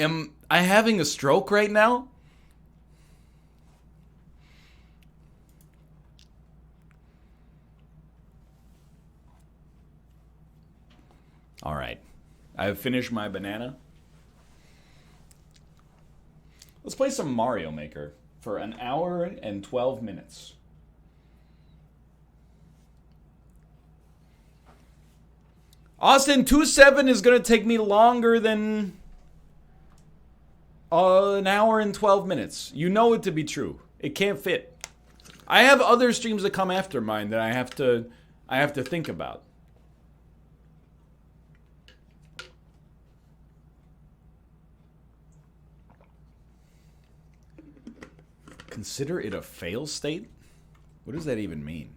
Am I having a stroke right now? All right. I've finished my banana. Let's play some Mario Maker for an hour and 12 minutes. Austin, 2-7 is going to take me longer than an hour and 12 minutes. You know it to be true. It can't fit. I have other streams that come after mine that I have to think about. Consider it a fail state? What does that even mean?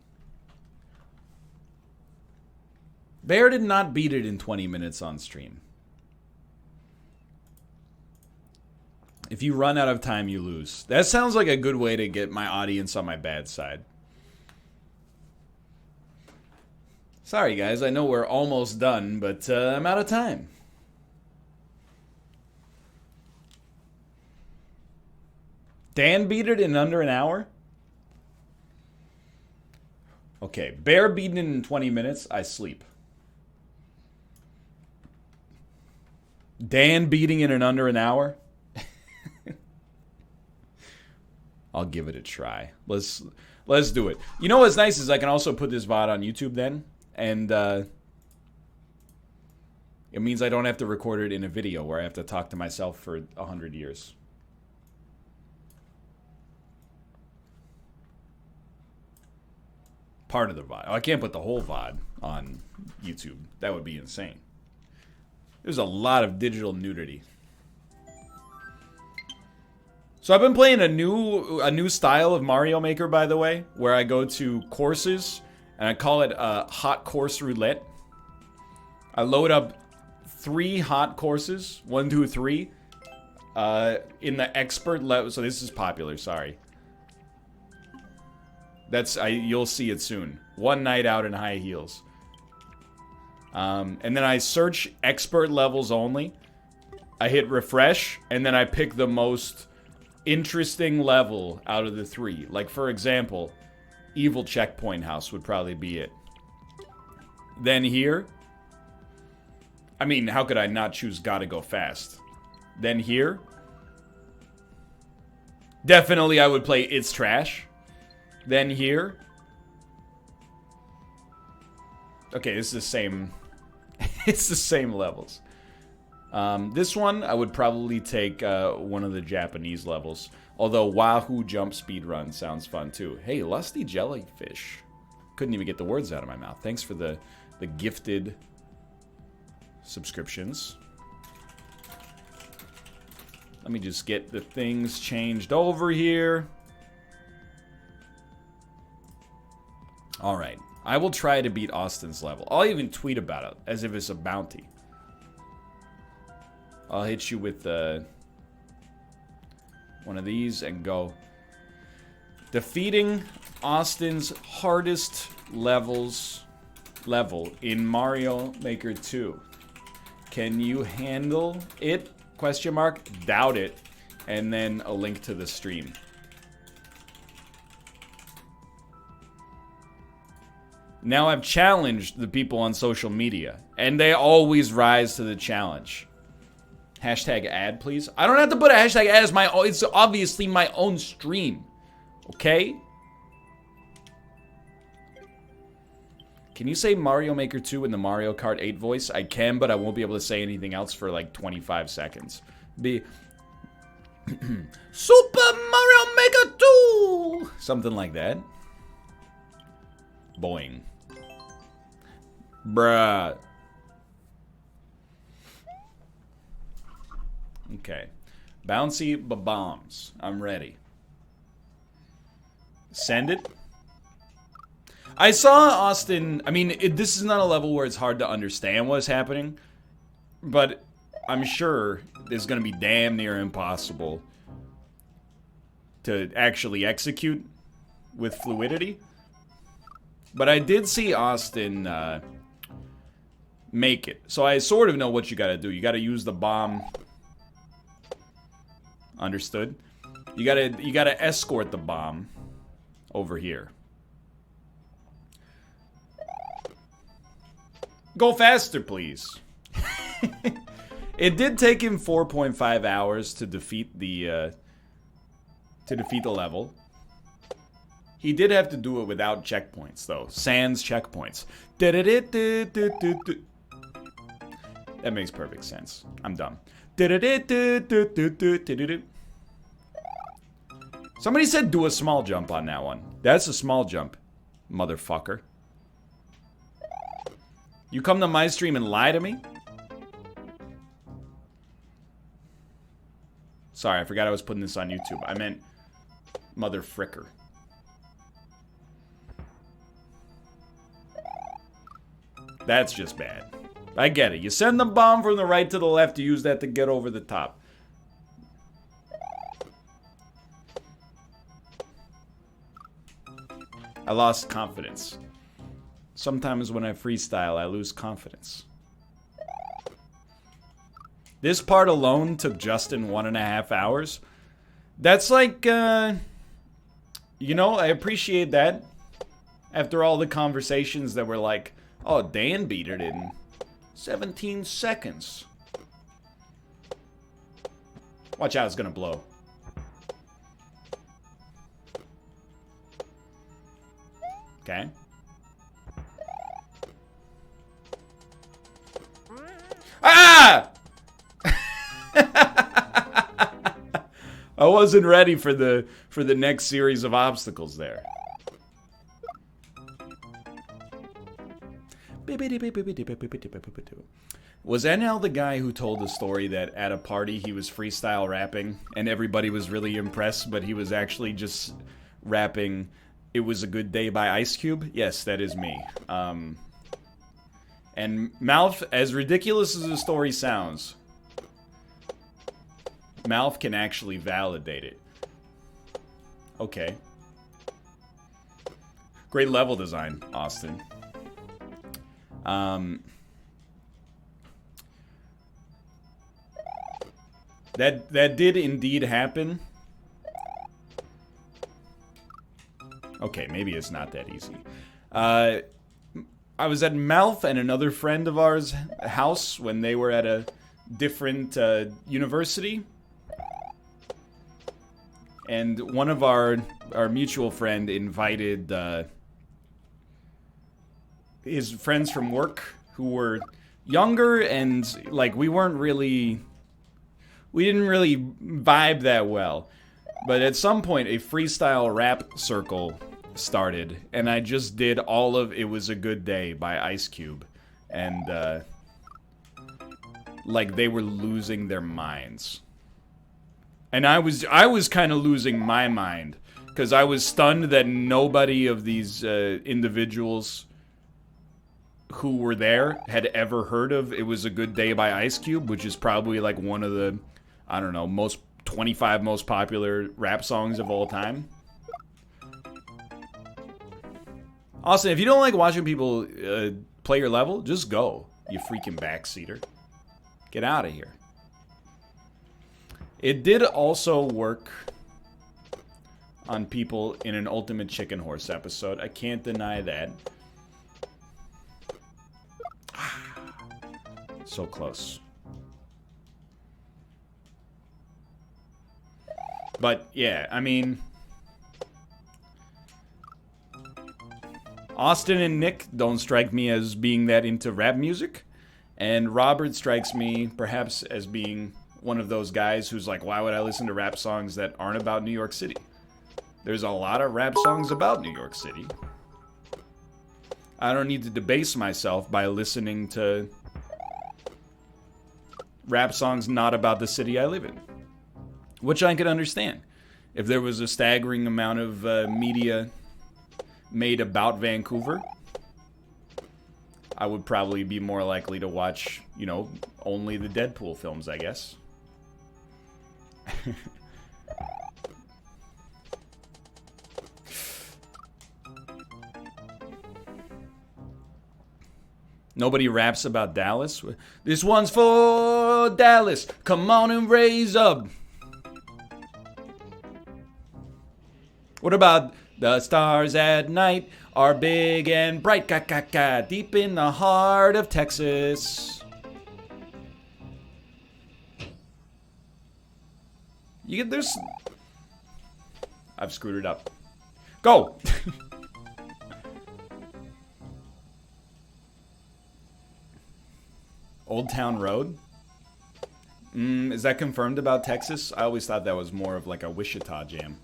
Bear did not beat it in 20 minutes on stream. If you run out of time, you lose. That sounds like a good way to get my audience on my bad side. Sorry, guys. I know we're almost done, but I'm out of time. Dan beat it in under an hour? Okay, Bear beating it in 20 minutes, I sleep. Dan beating it in under an hour? I'll give it a try. Let's do it. You know what's nice is I can also put this VOD on YouTube then, and it means I don't have to record it in a video where I have to talk to myself for 100 years. Part of the VOD. Oh, I can't put the whole VOD on YouTube. That would be insane. There's a lot of digital nudity. So I've been playing a new style of Mario Maker, by the way, where I go to courses and I call it hot course roulette. I load up 3 hot courses, 1, 2, 3, in the expert level. So this is popular. Sorry. You'll see it soon. One night out in high heels. And then I search expert levels only. I hit refresh, and then I pick the most interesting level out of the 3. Like, for example, Evil Checkpoint House would probably be it. Then here. I mean, how could I not choose Gotta Go Fast? Then here. Definitely I would play It's Trash. Then here. Okay, it's the same. It's the same levels. This one, I would probably take one of the Japanese levels. Although Wahoo Jump Speed Run sounds fun too. Hey, Lusty Jellyfish. Couldn't even get the words out of my mouth. Thanks for the gifted subscriptions. Let me just get the things changed over here. Alright. I will try to beat Austin's level. I'll even tweet about it as if it's a bounty. I'll hit you with one of these and go. Defeating Austin's hardest level in Mario Maker 2. Can you handle it? Question mark. Doubt it. And then a link to the stream. Now I've challenged the people on social media, and they always rise to the challenge. Hashtag ad, please. I don't have to put a hashtag ad as my own. It's obviously my own stream. Okay? Can you say Mario Maker 2 in the Mario Kart 8 voice? I can, but I won't be able to say anything else for like 25 seconds. Be Super Mario Maker 2! Something like that. Boing. Bruh. Okay. Bouncy bombs. I'm ready. Send it. I saw Austin. I mean, this is not a level where it's hard to understand what's happening, but I'm sure it's going to be damn near impossible to actually execute with fluidity. But I did see Austin make it. So I sort of know what you gotta do. You gotta use the bomb Understood? You gotta escort the bomb over here. Go faster, please. It did take him 4.5 hours to defeat the level. He did have to do it without checkpoints, though. Sans checkpoints. That makes perfect sense. I'm dumb. Somebody said do a small jump on that one. That's a small jump, motherfucker. You come to my stream and lie to me? Sorry, I forgot I was putting this on YouTube. I meant mother fricker. That's just bad. I get it. You send the bomb from the right to the left, you use that to get over the top. I lost confidence. Sometimes when I freestyle, I lose confidence. This part alone took Justin 1.5 hours. That's like, you know, I appreciate that. After all the conversations that were like, oh, Dan beat it in 17 seconds. Watch out, it's gonna blow. Okay. Ah! I wasn't ready for the next series of obstacles there. Was NL the guy who told the story that at a party he was freestyle rapping and everybody was really impressed, but he was actually just rapping "It Was a Good Day" by Ice Cube? Yes, that is me. And Malf, as ridiculous as the story sounds, Malf can actually validate it. Okay. Great level design, Austin. That did indeed happen. Okay, maybe it's not that easy. I was at Malf and another friend of ours' house when they were at a different university. And one of our mutual friend invited his friends from work who were younger and, like, we didn't really vibe that well. But at some point, a freestyle rap circle started, and I just did all of "It Was a Good Day" by Ice Cube. And, like, they were losing their minds. And I was kind of losing my mind, because I was stunned that nobody of these individuals who were there had ever heard of "It Was a Good Day" by Ice Cube, which is probably like one of the, I don't know, 25 most popular rap songs of all time. Austin, if you don't like watching people play your level, just go, you freaking backseater. Get out of here. It did also work on people in an Ultimate Chicken Horse episode. I can't deny that. So close. But, yeah, I mean, Austin and Nick don't strike me as being that into rap music. And Robert strikes me, perhaps, as being one of those guys who's like, why would I listen to rap songs that aren't about New York City? There's a lot of rap songs about New York City. I don't need to debase myself by listening to rap songs not about the city I live in. Which I could understand. If there was a staggering amount of media made about Vancouver, I would probably be more likely to watch, you know, only the Deadpool films, I guess. Nobody raps about Dallas. This one's for Dallas. Come on and raise up. What about the stars at night are big and bright, deep in the heart of Texas. There's... I've screwed it up. Go! Old Town Road? Is that confirmed about Texas? I always thought that was more of like a Wichita jam.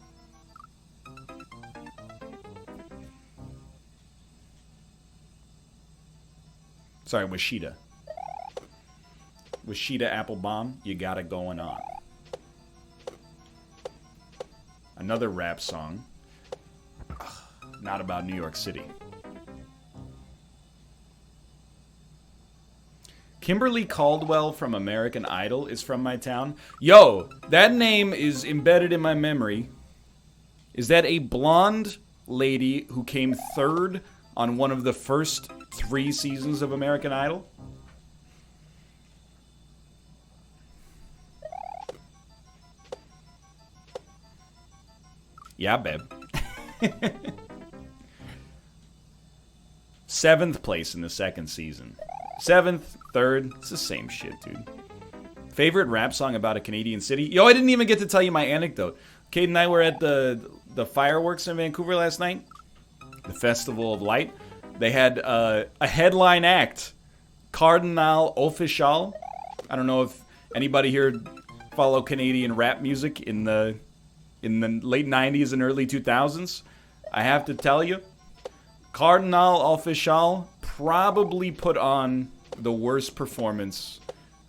Sorry, Wichita. Wichita Applebaum, you got it going on. Another rap song. Not about New York City. Kimberly Caldwell from American Idol is from my town. Yo, that name is embedded in my memory. Is that a blonde lady who came third on one of the first 3 seasons of American Idol? Yeah, babe. 7th place in the 2nd season. 7th, 3rd, it's the same shit, dude. Favorite rap song about a Canadian city? Yo, I didn't even get to tell you my anecdote. Kate and I were at the fireworks in Vancouver last night. The Festival of Light. They had a headline act. Cardinal Official. I don't know if anybody here follow Canadian rap music in the late 90s and early 2000s. I have to tell you, Cardinal Official probably put on the worst performance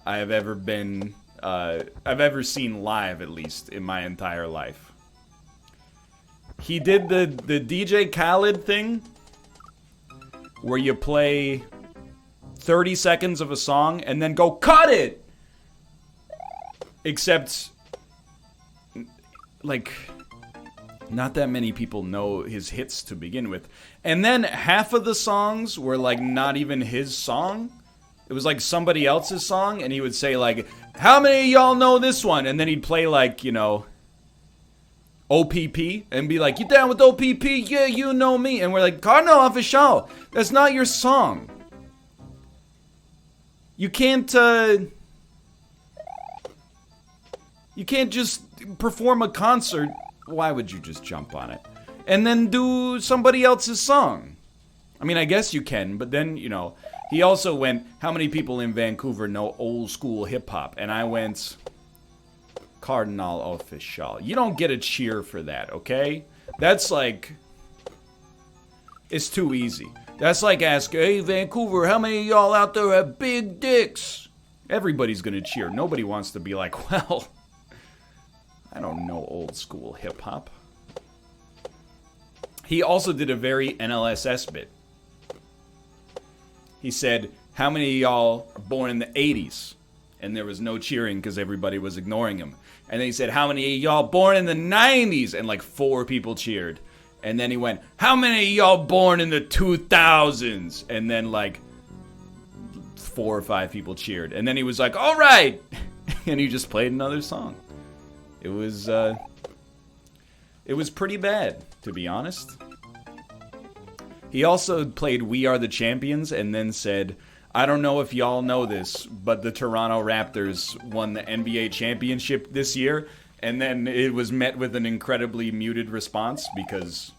I have ever been, I've ever seen live, at least, in my entire life. He did the DJ Khaled thing, where you play 30 seconds of a song and then go, cut it! Except, like, not that many people know his hits to begin with. And then half of the songs were, like, not even his song. It was, like, somebody else's song, and he would say, like, how many of y'all know this one? And then he'd play, like, you know, OPP, and be like, you down with OPP? Yeah, you know me. And we're like, Cardinal Official, that's not your song. You can't just perform a concert. Why would you just jump on it? And then do somebody else's song? I mean, I guess you can, but then, you know, he also went, how many people in Vancouver know old school hip hop? And I went, Cardinal Official. You don't get a cheer for that, okay? That's like, it's too easy. That's like asking, hey, Vancouver, how many of y'all out there have big dicks? Everybody's gonna cheer. Nobody wants to be like, well, I don't know old school hip hop. He also did a very NLSS bit. He said, how many of y'all are born in the 80s? And there was no cheering because everybody was ignoring him. And then he said, how many of y'all born in the 90s? And like 4 people cheered. And then he went, how many of y'all born in the 2000s? And then like 4 or 5 people cheered. And then he was like, all right. And he just played another song. It was pretty bad, to be honest. He also played We Are the Champions and then said, I don't know if y'all know this, but the Toronto Raptors won the NBA championship this year. And then it was met with an incredibly muted response because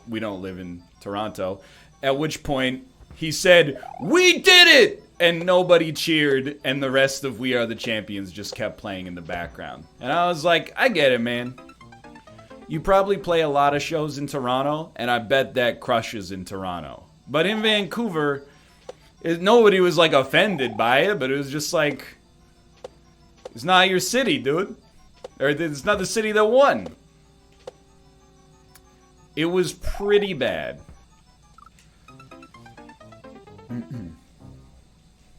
we don't live in Toronto. At which point he said, we did it! And nobody cheered, and the rest of We Are the Champions just kept playing in the background. And I was like, I get it, man. You probably play a lot of shows in Toronto, and I bet that crushes in Toronto. But in Vancouver, nobody was, like, offended by it, but it was just like, it's not your city, dude. Or it's not the city that won. It was pretty bad.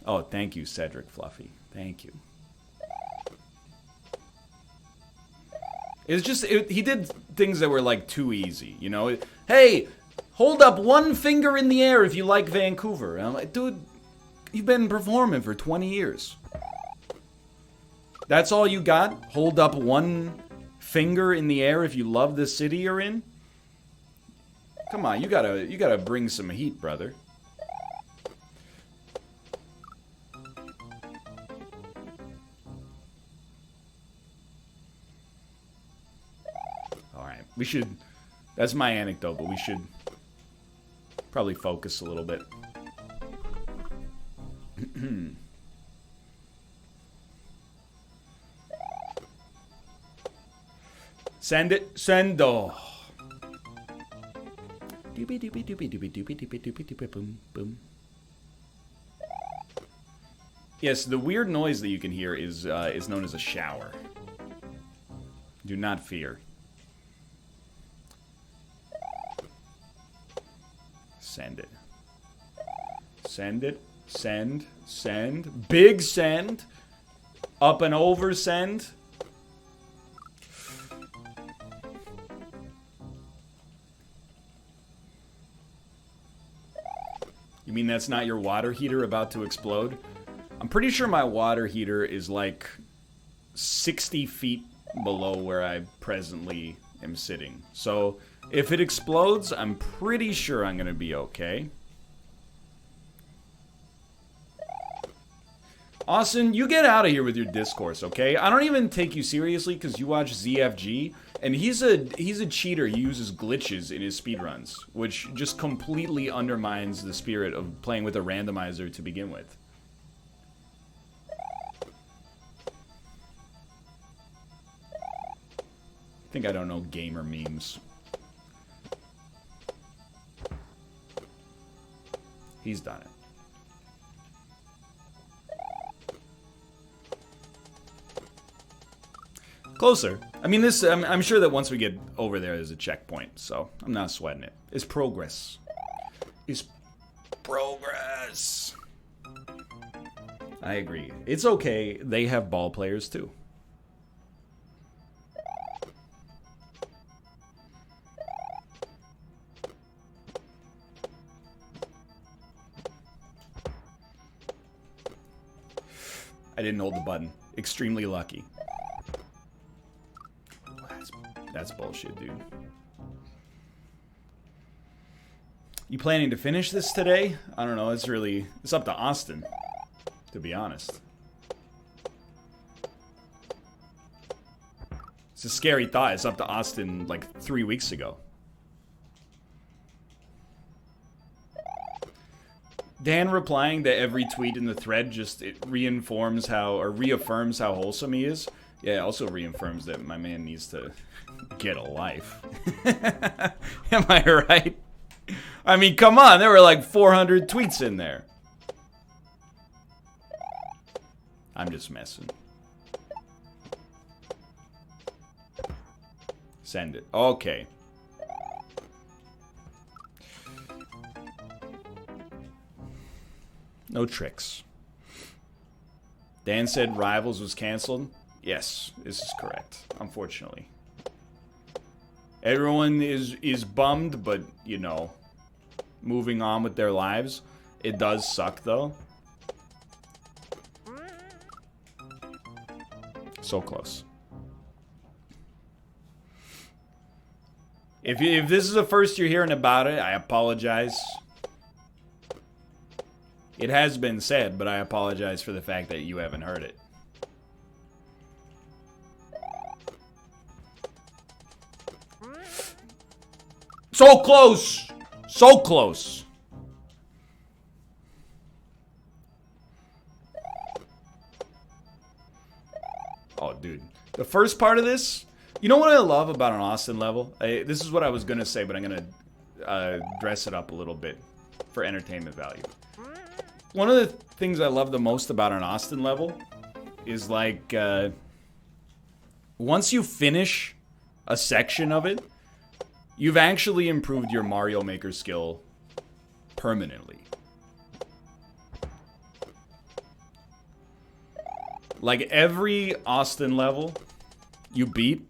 Oh, thank you, Cedric Fluffy. Thank you. It's just, he did things that were, like, too easy, you know? Hey, hold up one finger in the air if you like Vancouver. And I'm like, dude, you've been performing for 20 years. That's all you got? Hold up one finger in the air if you love the city you're in? Come on, you gotta bring some heat, brother. Alright, we should... That's my anecdote, but we should probably focus a little bit. Send it. Sendo. Yes, the weird noise that you can hear is known as a shower. Do not fear. Send it. Send it. Send. Send. Big send. Up and over send. You mean that's not your water heater about to explode? I'm pretty sure my water heater is like 60 feet below where I presently am sitting. So if it explodes, I'm pretty sure I'm gonna be okay. Austin, you get out of here with your discourse, okay? I don't even take you seriously because you watch ZFG, and he's a cheater. He uses glitches in his speedruns, which just completely undermines the spirit of playing with a randomizer to begin with. I think I don't know gamer memes. He's done it. Closer. I mean, this. I'm sure that once we get over there's a checkpoint, so I'm not sweating it. It's progress. It's progress. I agree. It's okay. They have ball players too. I didn't hold the button. Extremely lucky. That's bullshit, dude. You planning to finish this today? I don't know. It's up to Austin, to be honest. It's a scary thought. It's up to Austin like 3 weeks ago. Dan replying to every tweet in the thread it reaffirms how wholesome he is. Yeah, it also reaffirms that my man needs to get a life. Am I right? I mean, come on, there were like 400 tweets in there. I'm just messing. Send it. Okay. No tricks. Dan said Rivals was canceled. Yes, this is correct, unfortunately. Everyone is bummed, but, you know, moving on with their lives. It does suck, though. So close. If this is the first you're hearing about it, I apologize. It has been said, but I apologize for the fact that you haven't heard it. So close! So close! Oh, dude. The first part of this... You know what I love about an Austin level? This is what I was going to say, but I'm going to dress it up a little bit for entertainment value. One of the things I love the most about an Austin level is, like, once you finish a section of it, you've actually improved your Mario Maker skill permanently. Like, every Austin level you beat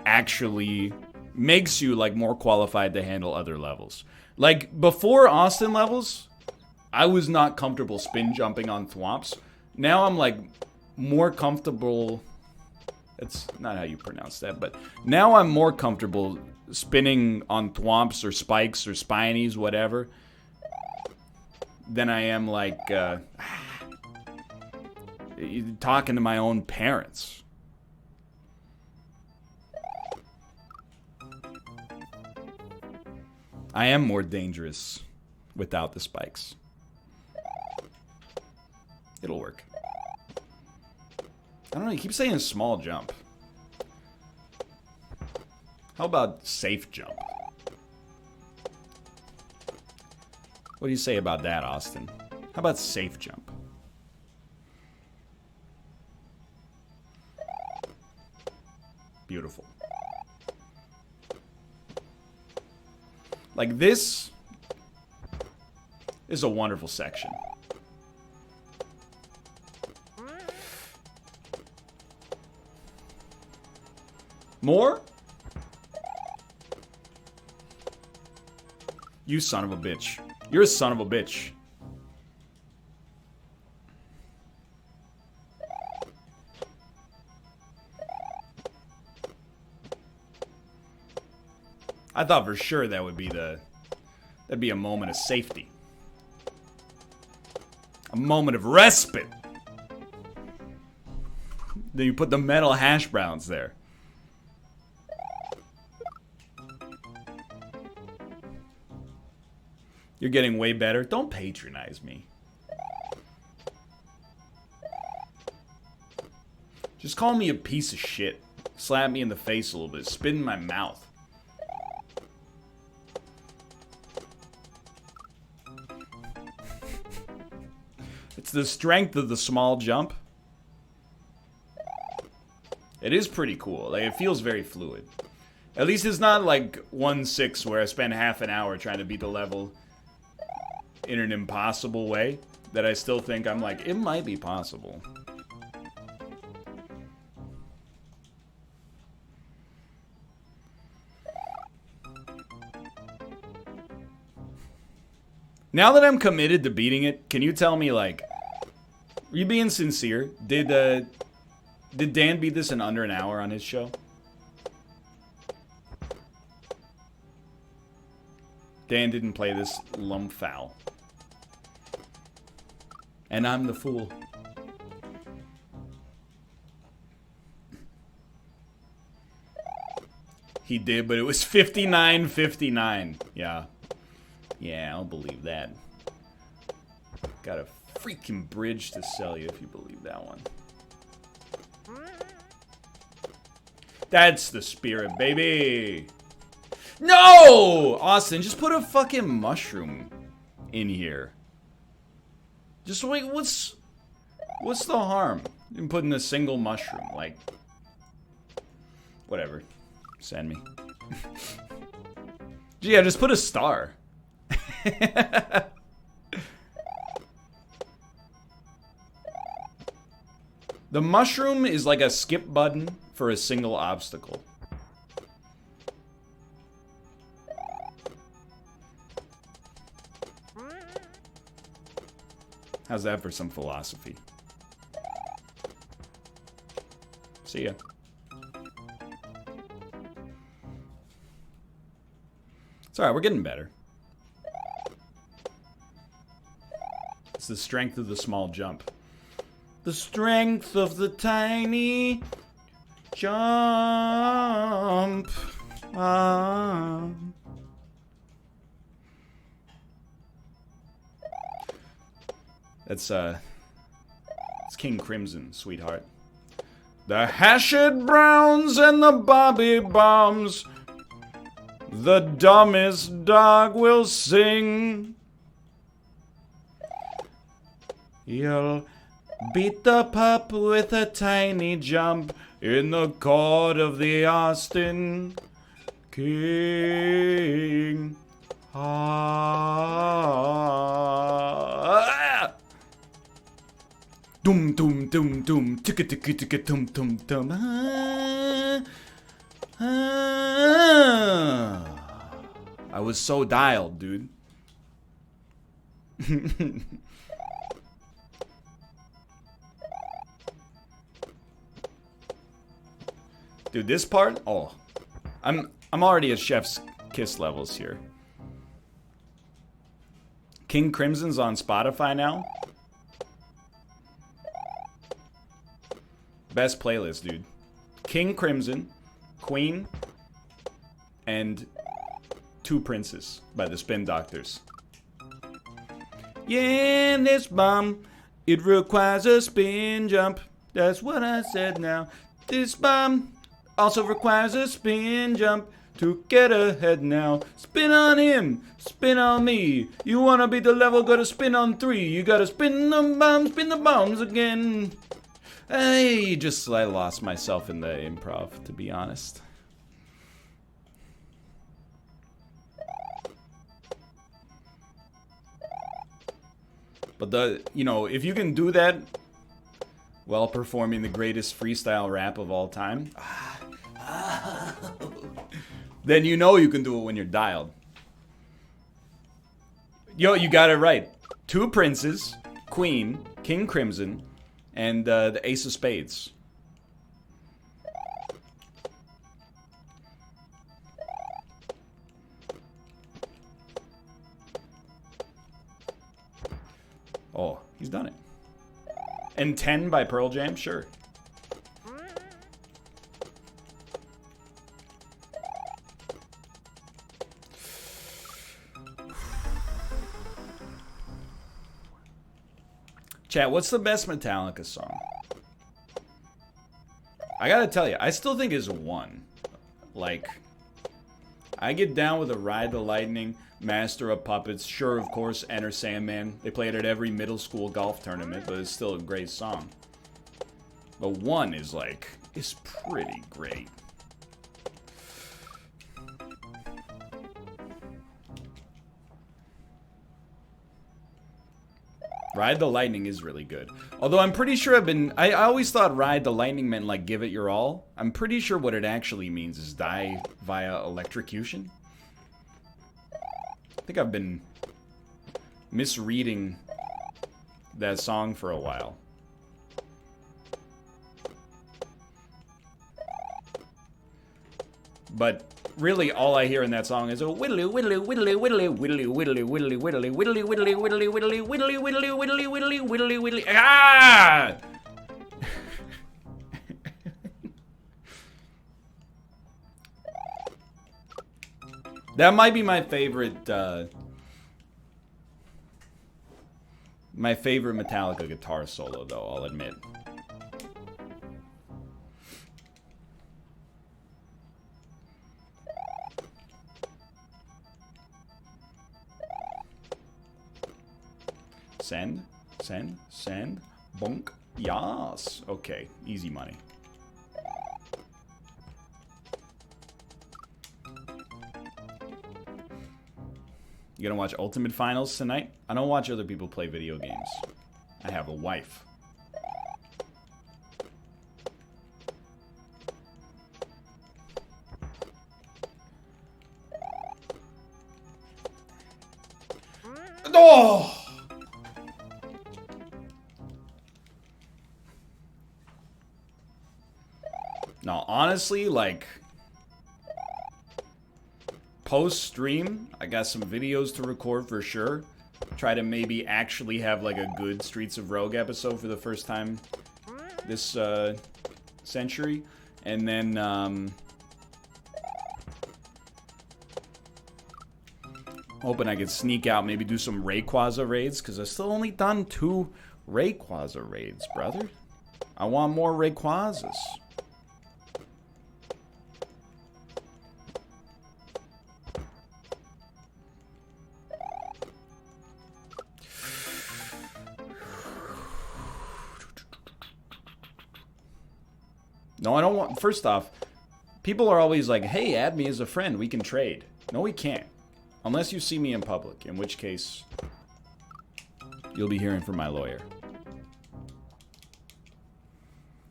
actually makes you, like, more qualified to handle other levels. Like, before Austin levels, I was not comfortable spin jumping on thwomps. Now I'm, like, more comfortable... That's not how you pronounce that, but now I'm more comfortable spinning on thwomps or spikes or spinies, whatever, than I am like talking to my own parents. I am more dangerous without the spikes. It'll work. I don't know, you keep saying small jump. How about safe jump? What do you say about that, Austin? How about safe jump? Beautiful. Like, this is a wonderful section. More? You son of a bitch. You're a son of a bitch. I thought for sure that would be that'd be a moment of safety. A moment of respite. Then you put the metal hash browns there. You're getting way better. Don't patronize me. Just call me a piece of shit. Slap me in the face a little bit. Spit in my mouth. It's the strength of the small jump. It is pretty cool. Like, it feels very fluid. At least it's not like 1-6 where I spend half an hour trying to beat the level in an impossible way that I still think I'm like, it might be possible. Now that I'm committed to beating it, can you tell me, like, are you being sincere? Did Dan beat this in under an hour on his show? Dan didn't play this lump foul. And I'm the fool. He did, but it was 59-59. Yeah. Yeah, I'll believe that. Got a freaking bridge to sell you if you believe that one. That's the spirit, baby. No! Austin, just put a fucking mushroom in here. Just wait, what's the harm in putting a single mushroom? Like, whatever. Send me. Yeah, just put a star. The mushroom is like a skip button for a single obstacle. How's that for some philosophy? See ya. It's alright, we're getting better. It's the strength of the small jump. The strength of the tiny jump. It's King Crimson, sweetheart. The hashed browns and the bobby bombs. The dumbest dog will sing. You'll beat the pup with a tiny jump in the court of the Austin King. Dum dum dum dum ticka ticka ticka tum tum tum. I was so dialed, dude. Dude, this part, oh, I'm already at Chef's Kiss levels here. King Crimson's on Spotify now. Best playlist, dude. King Crimson, Queen, and Two Princes by the Spin Doctors. Yeah, this bomb, it requires a spin jump. That's what I said now. This bomb also requires a spin jump to get ahead now. Spin on him, spin on me. You wanna beat the level, gotta spin on 3. You gotta spin the bombs again. I lost myself in the improv, to be honest. But if you can do that while performing the greatest freestyle rap of all time, then you can do it when you're dialed. Yo, you got it right. Two Princes, Queen, King Crimson, and the Ace of Spades. Oh, he's done it. And 10 by Pearl Jam? Sure. Chat, what's the best Metallica song? I gotta tell you, I still think it's one. Like, I get down with a Ride the Lightning, Master of Puppets, sure, of course, Enter Sandman. They play it at every middle school golf tournament, but it's still a great song. But one is like, it's pretty great. Ride the Lightning is really good. Although I'm pretty sure I always thought Ride the Lightning meant like give it your all. I'm pretty sure what it actually means is die via electrocution. I think I've been misreading that song for a while. But really, all I hear in that song is a whittly whittly whittly whittly whittly whittly whittly whittly whittly whittly whittly whittly whittly whittly whittly whittly whittly whittly. Ah! That might be my favorite Metallica guitar solo, though, I'll admit. Send, send, send, bonk, yas. Okay, easy money. You gonna watch Ultimate Finals tonight? I don't watch other people play video games. I have a wife. Oh! Now, honestly, like, post-stream, I got some videos to record for sure. Try to maybe actually have, like, a good Streets of Rogue episode for the first time this century. And then, hoping I could sneak out, maybe do some Rayquaza raids, because I've still only done 2 Rayquaza raids, brother. I want more Rayquazas. No, I don't want... First off, people are always like, hey, add me as a friend. We can trade. No, we can't. Unless you see me in public, in which case you'll be hearing from my lawyer.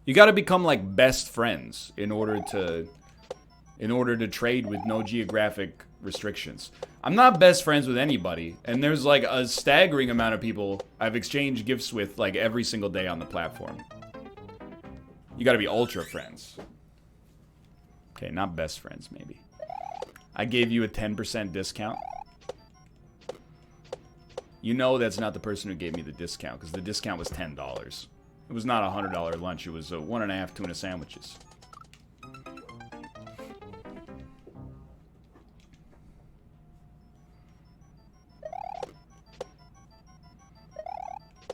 You gotta become, like, best friends in order to trade with no geographic restrictions. I'm not best friends with anybody, and there's, like, a staggering amount of people I've exchanged gifts with, like, every single day on the platform. You gotta be ultra friends. Okay, not best friends, maybe. I gave you a 10% discount. You know that's not the person who gave me the discount, because the discount was $10. It was not a $100 lunch. It was 1.5 tuna sandwiches.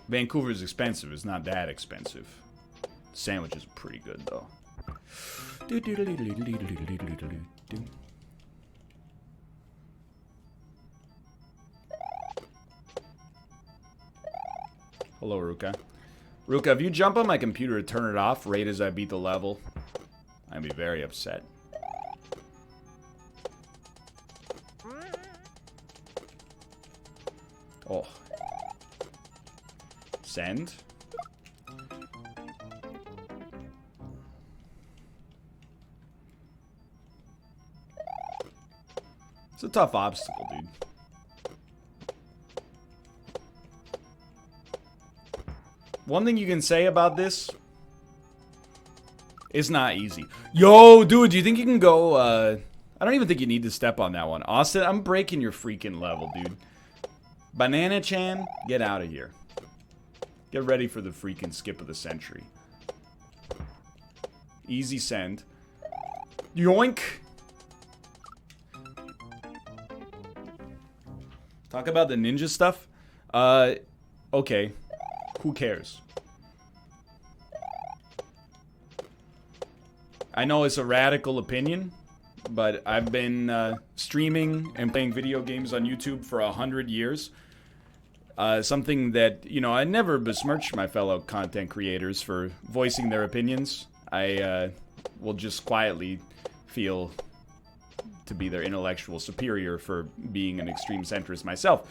Vancouver's expensive. It's not that expensive. Sandwiches are pretty good, though. Hello, Ruka. Ruka, if you jump on my computer to turn it off right as I beat the level, I'd be very upset. Oh. Send. It's a tough obstacle, dude. One thing you can say about this, it's not easy. Yo, dude, do you think you can go, I don't even think you need to step on that one. Austin, I'm breaking your freaking level, dude. Banana-chan, get out of here. Get ready for the freaking skip of the century. Easy send. Yoink! Talk about the ninja stuff? Okay. Who cares? I know it's a radical opinion, but I've been streaming and playing video games on YouTube for 100 years. Something that, you know, I never besmirch my fellow content creators for voicing their opinions. I will just quietly feel to be their intellectual superior for being an extreme centrist myself.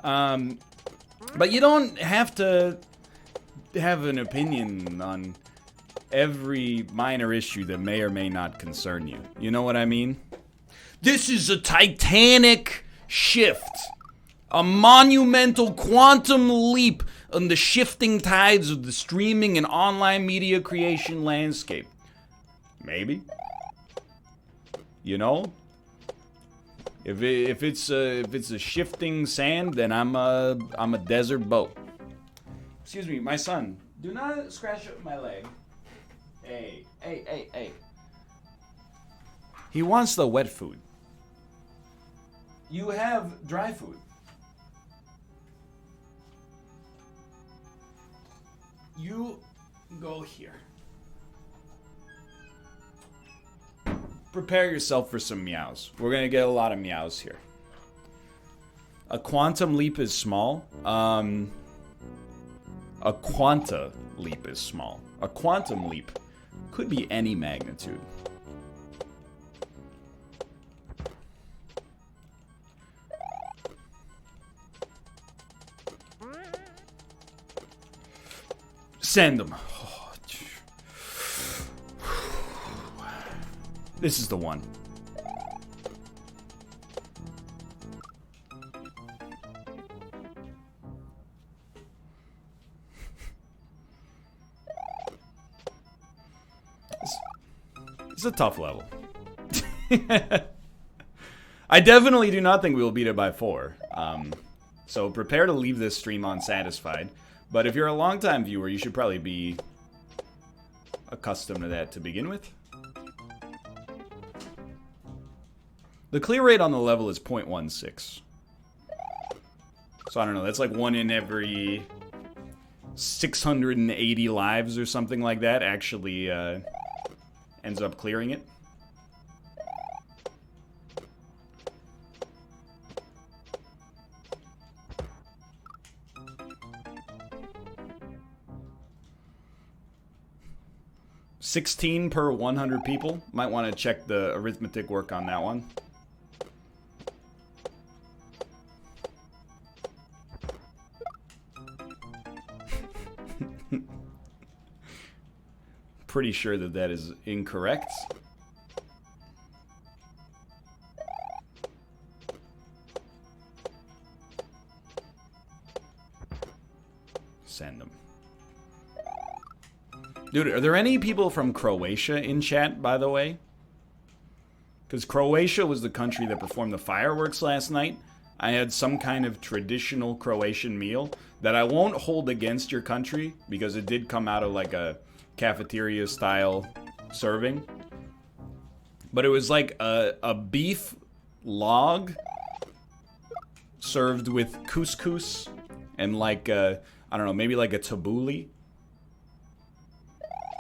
But you don't have to have an opinion on every minor issue that may or may not concern you. You know what I mean? This is a titanic shift. A monumental quantum leap on the shifting tides of the streaming and online media creation landscape. Maybe. You know? If it's a shifting sand, then I'm a desert boat. Excuse me, my son. Do not scratch up my leg. Hey. He wants the wet food. You have dry food. You go here. Prepare yourself for some meows. We're gonna get a lot of meows here. A quantum leap is small. A quanta leap is small. A quantum leap could be any magnitude. Send them. This is the one. It's a tough level. I definitely do not think we will beat it by 4. So prepare to leave this stream unsatisfied. But if you're a longtime viewer, you should probably be accustomed to that to begin with. The clear rate on the level is 0.16. So I don't know, that's like 1 in every 680 lives or something like that actually ends up clearing it. $16 per 100 people. Might want to check the arithmetic work on that one. Pretty sure that that is incorrect. Send them. Dude, are there any people from Croatia in chat, by the way? Because Croatia was the country that performed the fireworks last night. I had some kind of traditional Croatian meal that I won't hold against your country because it did come out of like a cafeteria style serving. But it was like a beef log served with couscous and like I don't know, maybe like a tabbouleh.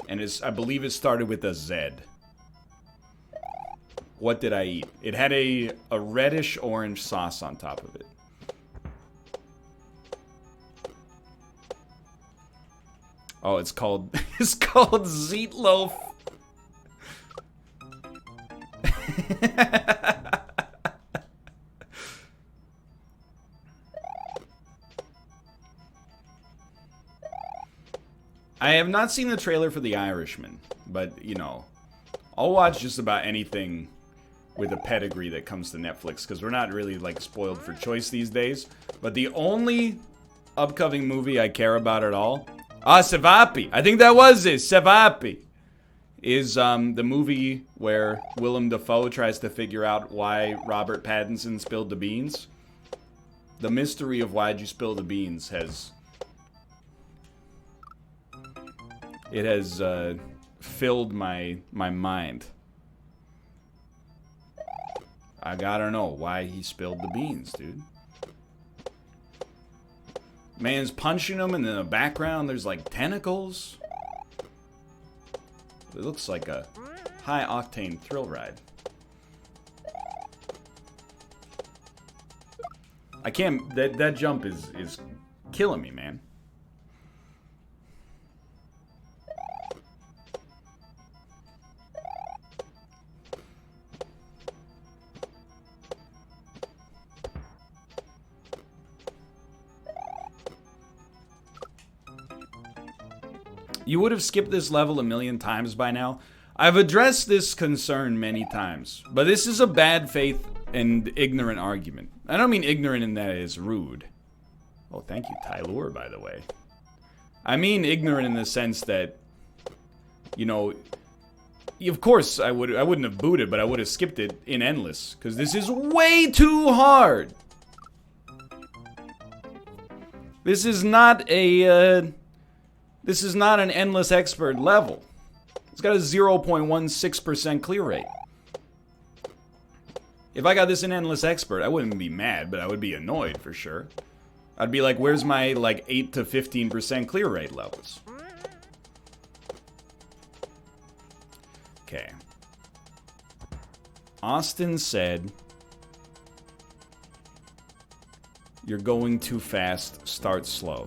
And I believe it started with a Z. What did I eat? It had a reddish orange sauce on top of it. Oh, it's called Zeetloaf. I have not seen the trailer for The Irishman, but, you know, I'll watch just about anything with a pedigree that comes to Netflix, because we're not really, like, spoiled for choice these days. But the only upcoming movie I care about at all... Sevapi! I think that was it! Sevapi! Is, the movie where Willem Dafoe tries to figure out why Robert Pattinson spilled the beans. The mystery of why'd you spill the beans has... It has, filled my mind. I gotta know why he spilled the beans, dude. Man's punching him, and in the background there's like tentacles. It looks like a high-octane thrill ride. I can't... That jump is killing me, man. You would have skipped this level a million times by now. I've addressed this concern many times, but this is a bad faith and ignorant argument. I don't mean ignorant in that it's rude. Oh, thank you, Tylor, by the way. I mean ignorant in the sense that, you know, of course I wouldn't have booted, but I would have skipped it in endless, because this is way too hard. This is not a, this is not an endless expert level. It's got a 0.16% clear rate. If I got this in endless expert, I wouldn't be mad, but I would be annoyed for sure. I'd be like, where's my, like, 8 to 15% clear rate levels? Okay. Austin said, you're going too fast, start slow.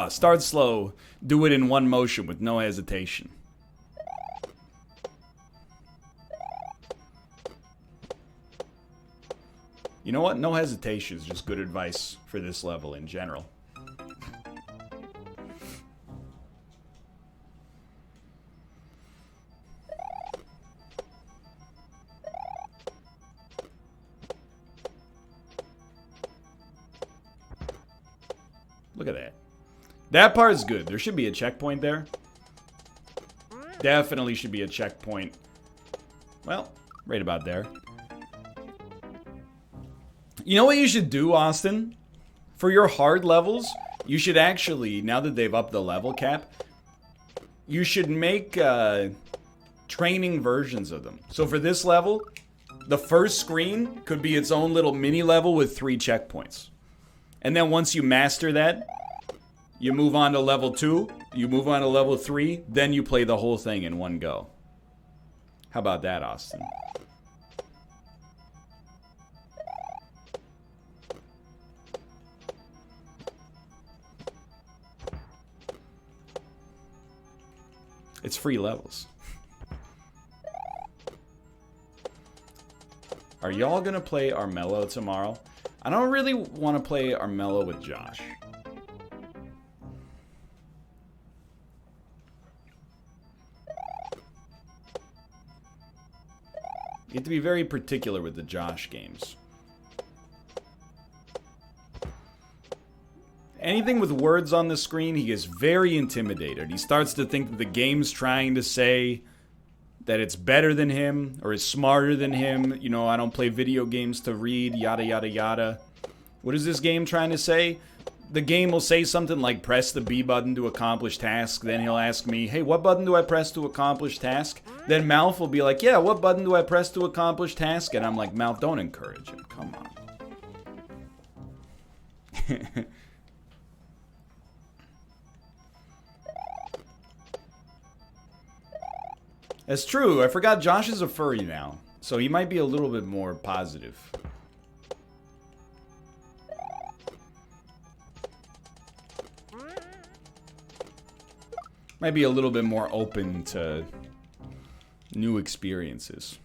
Start slow, do it in one motion with no hesitation. You know what? No hesitation is just good advice for this level in general. Look at that. That part is good. There should be a checkpoint there. Definitely should be a checkpoint. Well, right about there. You know what you should do, Austin? For your hard levels, you should actually, now that they've upped the level cap, you should make training versions of them. So for this level, the first screen could be its own little mini level with 3 checkpoints. And then once you master that, you move on to level 2, you move on to level 3, then you play the whole thing in one go. How about that, Austin? It's free levels. Are y'all gonna play Armello tomorrow? I don't really want to play Armello with Josh. You have to be very particular with the Josh games. Anything with words on the screen, he gets very intimidated. He starts to think that the game's trying to say that it's better than him or is smarter than him. You know, I don't play video games to read, yada, yada, yada. What is this game trying to say? The game will say something like, press the B button to accomplish task. Then he'll ask me, hey, what button do I press to accomplish task? Then Mouth will be like, yeah, what button do I press to accomplish task? And I'm like, Mouth, don't encourage him. Come on. That's true. I forgot Josh is a furry now. So he might be a little bit more positive. Might be a little bit more open to new experiences.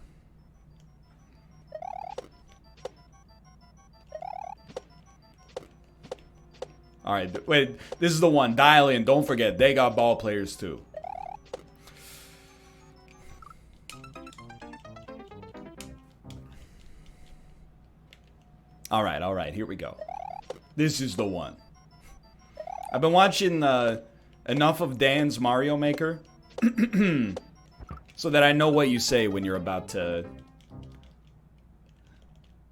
Alright, wait. This is the one. Dial in. Don't forget, they got ball players too. Alright, here we go. This is the one. I've been watching enough of Dan's Mario Maker so that I know what you say when you're about to...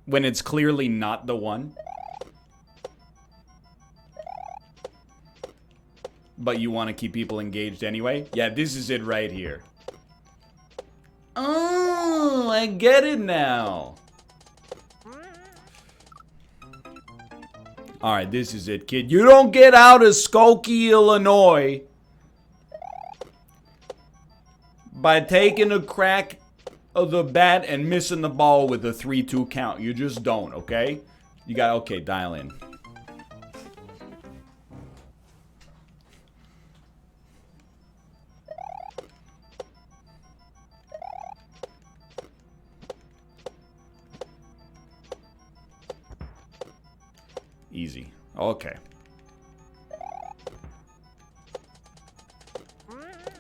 when it's clearly not the one. But you want to keep people engaged anyway. Yeah, this is it right here. Oh, I get it now. Alright, this is it, kid. You don't get out of Skokie, Illinois by taking a crack of the bat and missing the ball with a 3-2 count. You just don't, okay? You got, okay, dial in. Easy. Okay.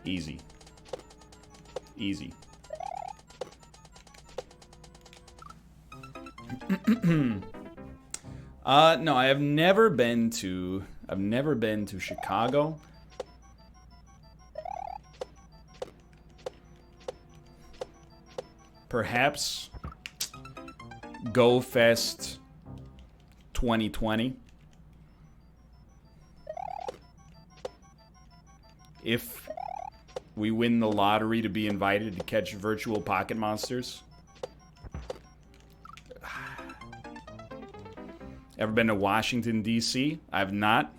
Easy. Easy. No, I have never been to... I've never been to Chicago. Perhaps Go Fest 2020. If we win the lottery to be invited to catch virtual pocket monsters. Ever been to Washington, D.C.? I've not.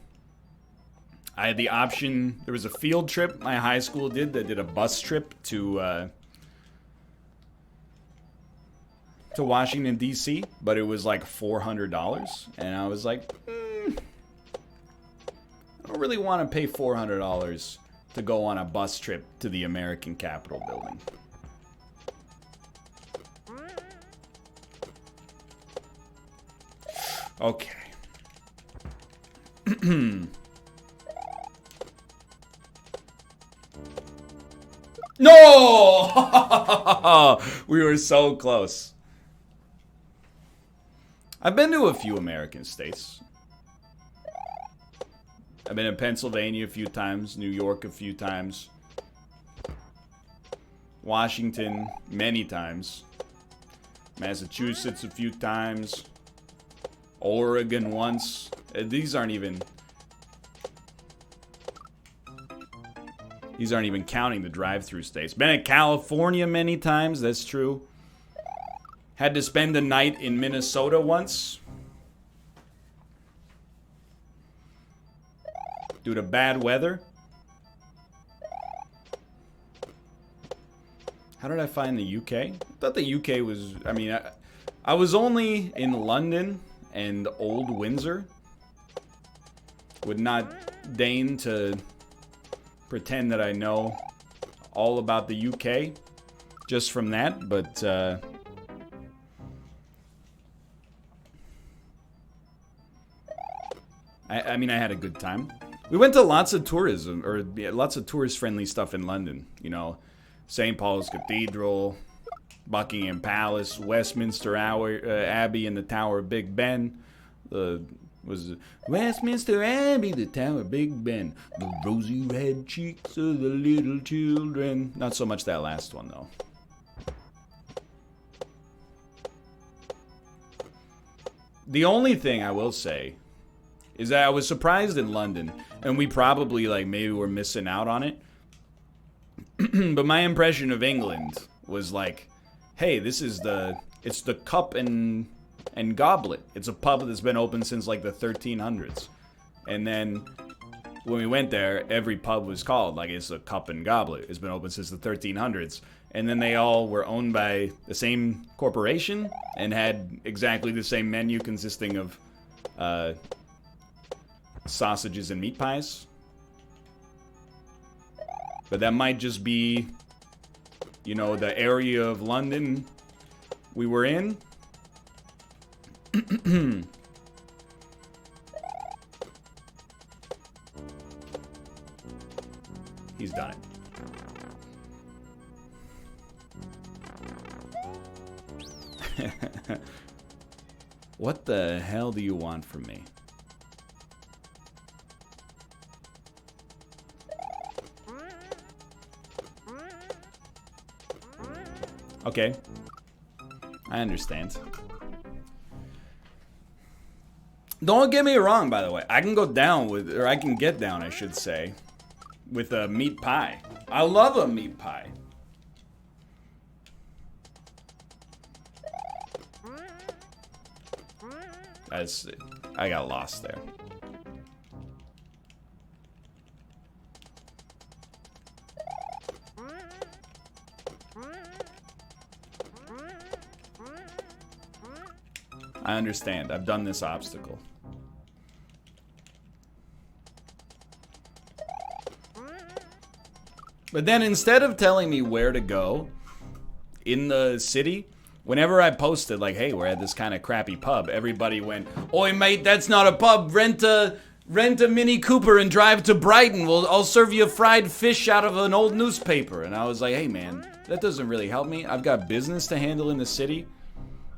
I had the option. There was a field trip my high school did that did a bus trip to Washington, D.C., but it was like $400. And I was like, I don't really want to pay $400 to go on a bus trip to the American Capitol building. Okay. No! We were so close. I've been to a few American states. I've been in Pennsylvania a few times, New York a few times, Washington many times, Massachusetts a few times, Oregon once. These aren't even counting the drive-through states. Been in California many times, that's true. Had to spend the night in Minnesota once due to bad weather. How did I find the UK? I thought the UK was, I mean, I was only in London and Old Windsor. Would not deign to pretend that I know all about the UK just from that, but I mean, I had a good time. We went to lots of tourism, or lots of tourist-friendly stuff in London. You know, St. Paul's Cathedral, Buckingham Palace, Westminster Abbey, and the Tower of Big Ben, the Was Westminster Abbey, the Tower of Big Ben, the rosy red cheeks of the little children. Not so much that last one, though. The only thing I will say is that I was surprised in London, and we probably, like, maybe were missing out on it. But my impression of England was like, hey, this is it's the Cup and Goblet. It's a pub that's been open since, like, the 1300s. And then when we went there, every pub was called, like, it's a Cup and Goblet. It's been open since the 1300s. And then they all were owned by the same corporation and had exactly the same menu consisting of sausages and meat pies. But that might just be, you know, the area of London we were in. He's done it. What the hell do you want from me? Okay. I understand. Don't get me wrong, by the way. I can go down with, or I can get down, I should say, with a meat pie. I love a meat pie. I got lost there. I understand. I've done this obstacle. But then instead of telling me where to go in the city, whenever I posted, like, hey, we're at this kind of crappy pub, everybody went, oi, mate, that's not a pub. Rent a Mini Cooper and drive to Brighton. I'll serve you fried fish out of an old newspaper. And I was like, hey, man, that doesn't really help me. I've got business to handle in the city.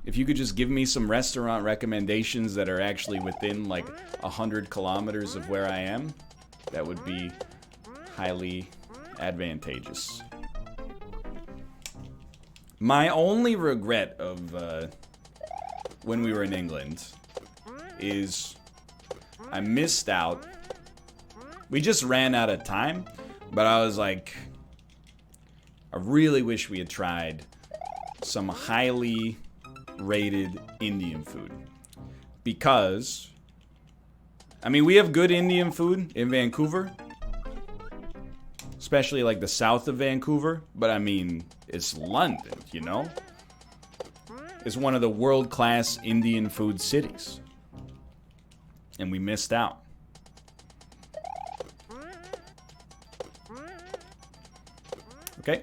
If you could just give me some restaurant recommendations that are actually within, like, 100 kilometers of where I am, that would be highly advantageous. My only regret of when we were in England is I missed out. We just ran out of time, but I was like, I really wish we had tried some highly rated Indian food. Because, I mean, we have good Indian food in Vancouver, especially like the south of Vancouver, but I mean, it's London, you know? It's one of the world-class Indian food cities. And we missed out. Okay.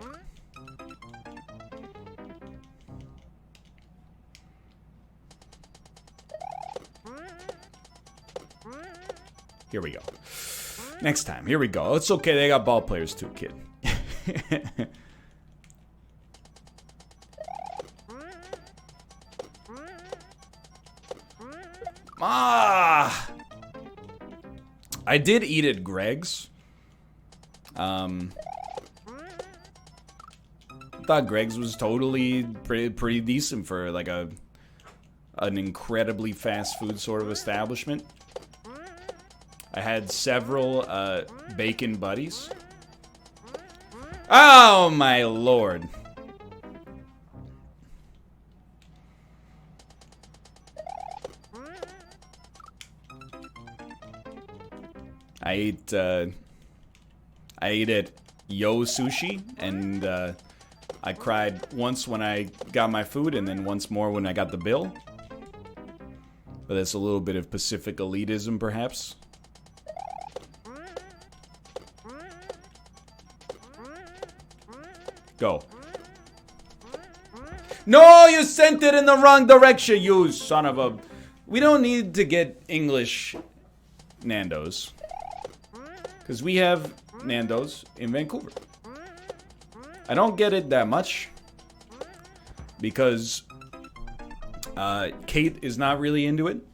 Here we go. Next time, here we go. It's okay, they got ball players too, kid. I did eat at Greg's. I thought Greg's was totally pretty decent for like an incredibly fast food sort of establishment. I had several bacon buddies. Oh my lord. I ate at Yo Sushi, and I cried once when I got my food, and then once more when I got the bill. But that's a little bit of Pacific elitism, perhaps. Go. No, you sent it in the wrong direction, you son of a... We don't need to get English Nando's. Because we have Nando's in Vancouver. I don't get it that much. Because Kate is not really into it.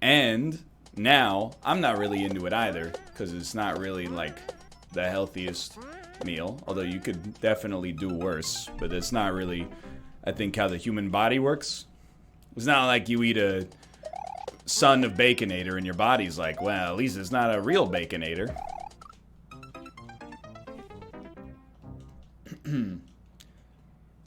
And Now, I'm not really into it either, because it's not really, like, the healthiest meal. Although you could definitely do worse, but it's not really, I think, how the human body works. It's not like you eat a son of Baconator and your body's like, well, at least it's not a real Baconator.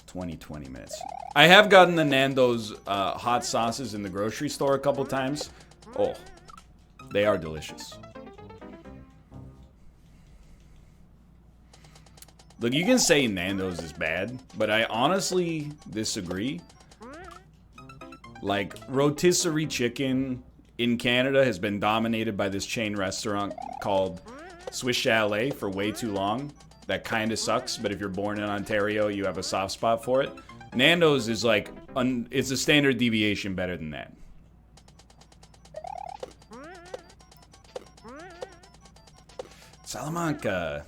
20 minutes. I have gotten the Nando's hot sauces in the grocery store a couple times. Oh, they are delicious. Look, you can say Nando's is bad, but I honestly disagree. Like, rotisserie chicken in Canada has been dominated by this chain restaurant called Swiss Chalet for way too long. That kind of sucks, but if you're born in Ontario, you have a soft spot for it. Nando's is like, it's a standard deviation better than that. Salamanca.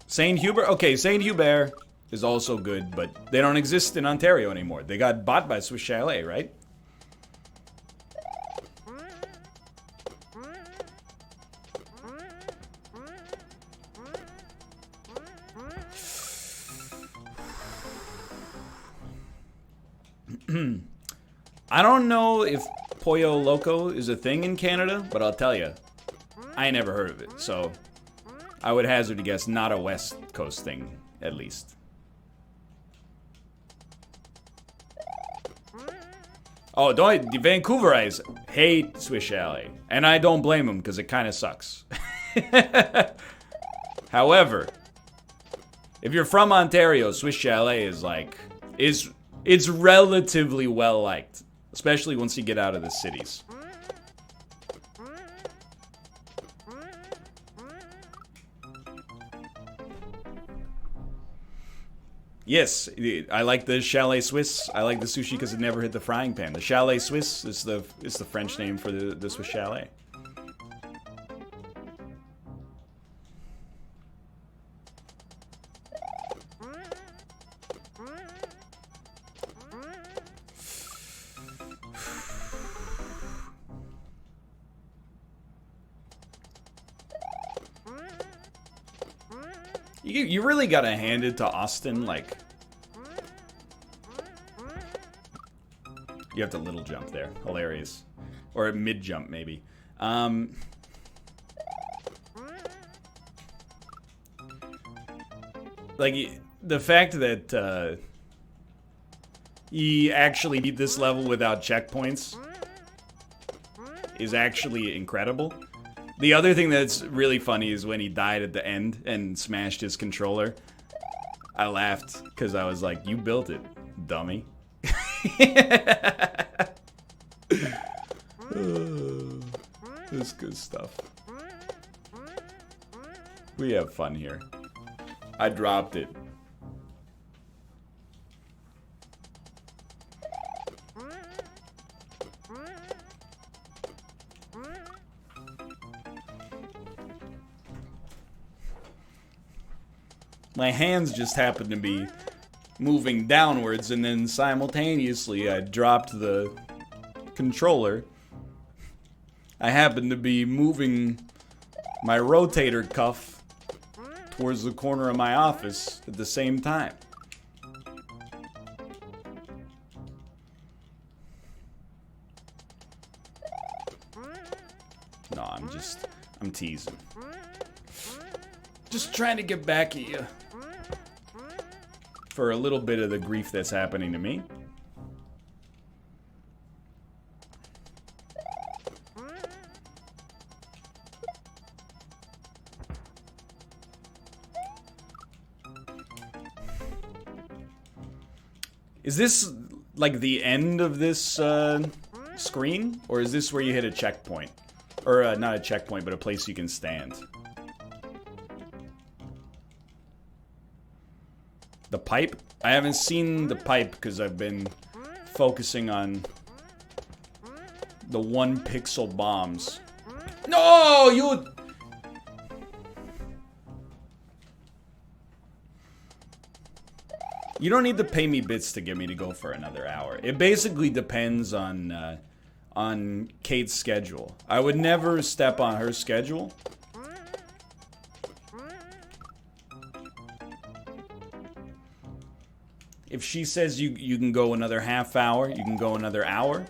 Saint Hubert? Okay, Saint Hubert is also good, but they don't exist in Ontario anymore. They got bought by Swiss Chalet, right? I don't know if Pollo Loco is a thing in Canada, but I'll tell you, I never heard of it, so I would hazard a guess not a West Coast thing, at least. Oh, don't the Vancouverites hate Swiss Chalet, and I don't blame them because it kind of sucks. However, if you're from Ontario, Swiss Chalet is like it's relatively well liked, especially once you get out of the cities. Yes, I like the Chalet Swiss. I like the sushi because it never hit the frying pan. The Chalet Swiss is the French name for the Swiss Chalet. You really gotta hand it to Austin, like... You have to little jump there. Hilarious. Or a mid-jump, maybe. Like, the fact that, he actually beat this level without checkpoints is actually incredible. The other thing that's really funny is when he died at the end and smashed his controller. I laughed because I was like, you built it, dummy. This good stuff. We have fun here. I dropped it. My hands just happened to be moving downwards, and then simultaneously I dropped the controller. I happened to be moving my rotator cuff towards the corner of my office at the same time. No, I'm teasing. Just trying to get back at you for a little bit of the grief that's happening to me. Is this like the end of this screen? Or is this where you hit a checkpoint? Or not a checkpoint, but a place you can stand? The pipe? I haven't seen the pipe because I've been focusing on the 1 pixel bombs. No, you... You don't need to pay me bits to get me to go for another hour. It basically depends on Kate's schedule. I would never step on her schedule. If she says you can go another half hour, you can go another hour.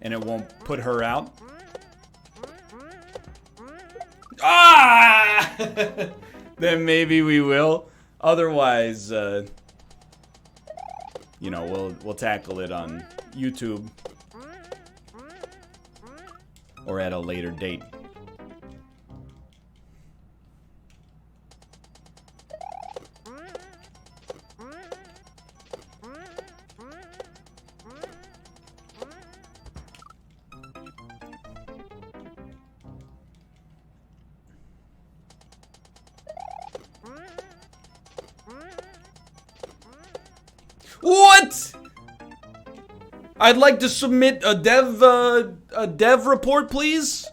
And it won't put her out. Ah! Then maybe we will. Otherwise, you know, we'll tackle it on YouTube or at a later date. What? I'd like to submit a dev report, please.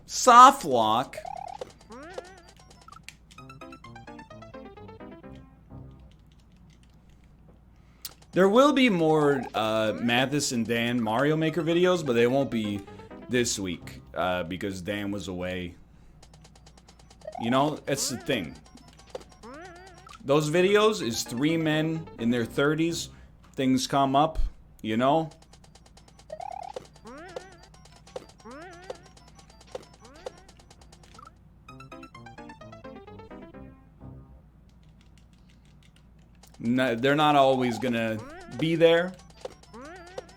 Soft lock. There will be more Mathis and Dan Mario Maker videos, but they won't be this week because Dan was away. You know, that's the thing. Those videos is 3 men in their 30s. Things come up, you know? No, they're not always gonna be there,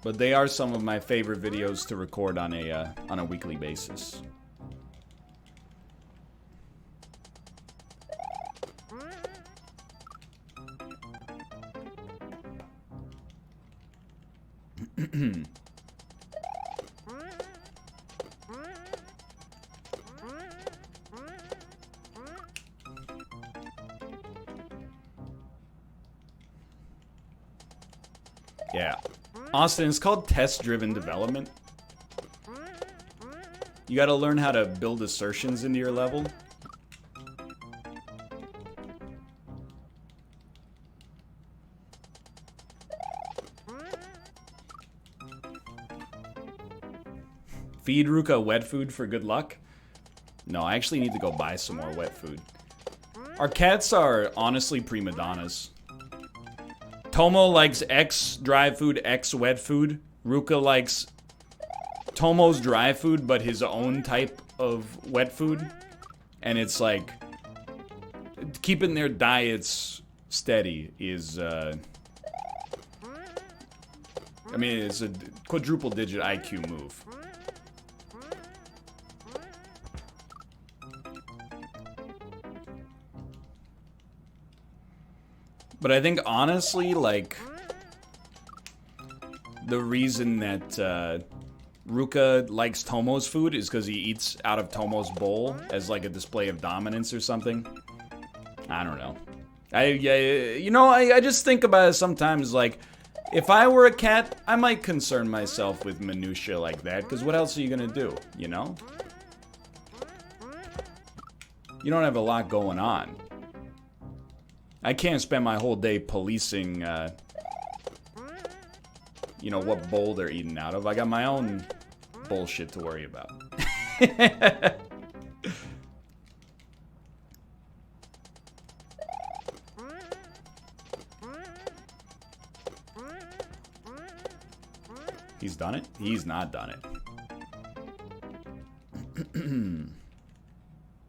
but they are some of my favorite videos to record on a weekly basis. Yeah. Austin, it's called test-driven development. You gotta learn how to build assertions into your level. Feed Ruka wet food for good luck? No, I actually need to go buy some more wet food. Our cats are honestly prima donnas. Tomo likes X dry food, X wet food. Ruka likes Tomo's dry food, but his own type of wet food. And it's like, keeping their diets steady is, I mean, it's a quadruple digit IQ move. But I think, honestly, like, the reason that Ruka likes Tomo's food is because he eats out of Tomo's bowl as, like, a display of dominance or something. I don't know. I just think about it sometimes, like, if I were a cat, I might concern myself with minutia like that, because what else are you gonna do, you know? You don't have a lot going on. I can't spend my whole day policing, you know, what bowl they're eating out of. I got my own bullshit to worry about. He's done it? He's not done it. Do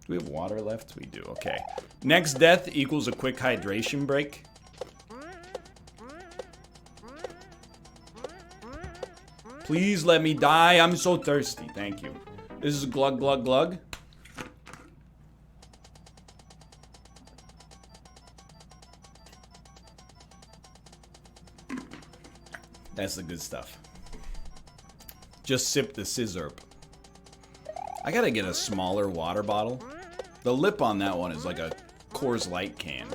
we have water left? We do, okay. Next death equals a quick hydration break. Please let me die. I'm so thirsty. Thank you. This is glug glug glug. That's the good stuff. Just sip the scissor. I gotta get a smaller water bottle. The lip on that one is like a Coors Light can.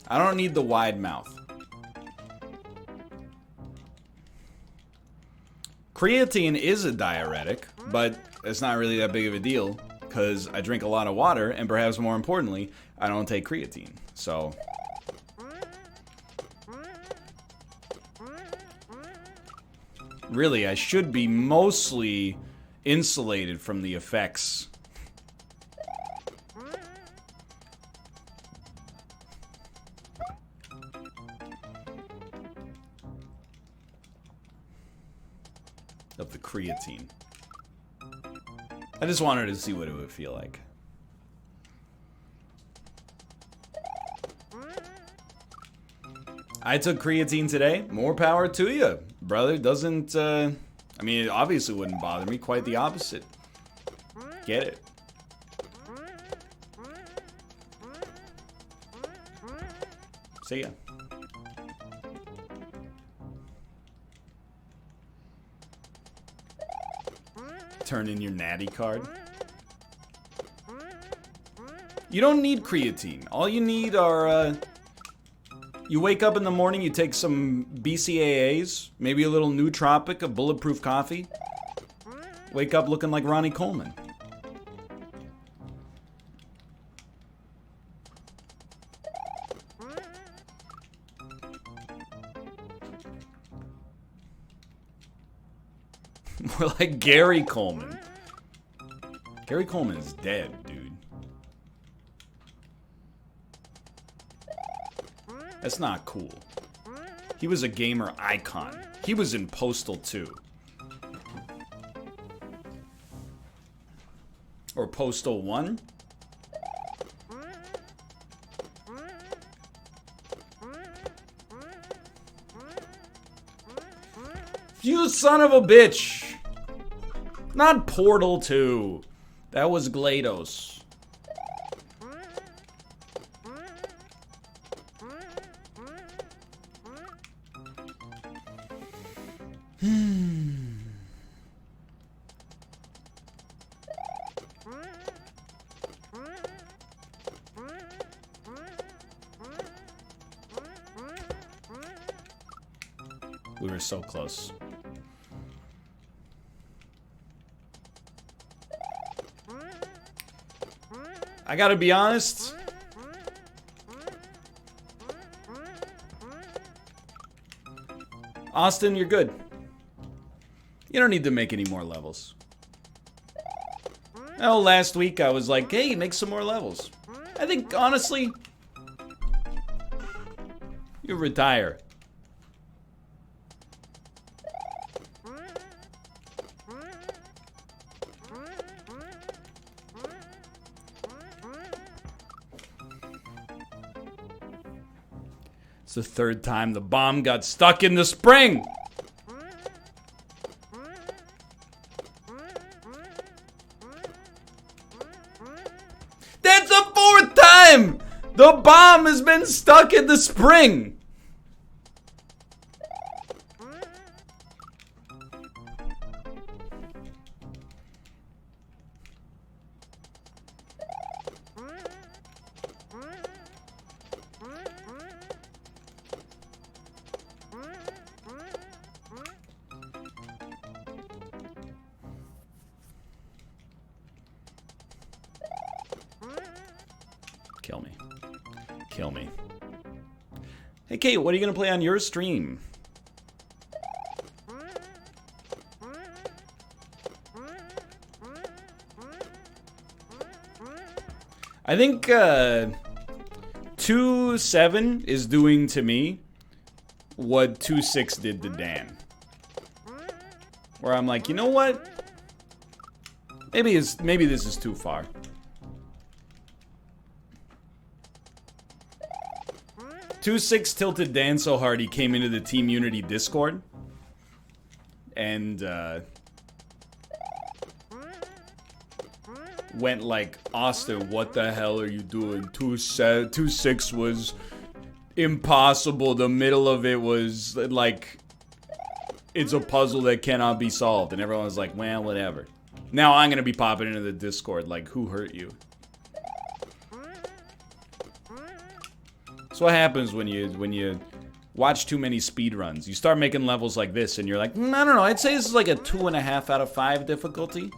I don't need the wide mouth. Creatine is a diuretic, but it's not really that big of a deal because I drink a lot of water, and perhaps more importantly, I don't take creatine. So really, I should be mostly insulated from the effects. Of the creatine. I just wanted to see what it would feel like. I took creatine today. More power to you, brother. Doesn't, I mean, it obviously wouldn't bother me. Quite the opposite. Get it. See ya. Turn in your natty card. You don't need creatine. All you need are, you wake up in the morning, you take some BCAAs, maybe a little nootropic, a bulletproof coffee. Wake up looking like Ronnie Coleman. More like Gary Coleman. Gary Coleman is dead, dude. That's not cool. He was a gamer icon. He was in Postal 2. Or Postal 1? You son of a bitch! Not Portal 2. That was GLaDOS. We were so close. I gotta be honest. Austin, you're good. You don't need to make any more levels. Oh, last week I was like, hey, make some more levels. I think, honestly, you retire. It's the third time the bomb got stuck in the spring. That's the fourth time the bomb has been stuck in the spring. Kill me. Kill me. Hey, Kate, what are you going to play on your stream? I think 2.7 is doing to me what 2.6 did to Dan. Where I'm like, you know what? Maybe this is too far. 2.6 tilted Dan so hard he came into the Team Unity Discord and went like, Austin, what the hell are you doing? 2.6 was impossible. The middle of it was like, it's a puzzle that cannot be solved. And everyone was like, well, whatever. Now I'm gonna be popping into the Discord like, who hurt you? That's what happens when you watch too many speedruns. You start making levels like this, and you're like, I don't know. I'd say this is like a 2.5 out of 5 difficulty.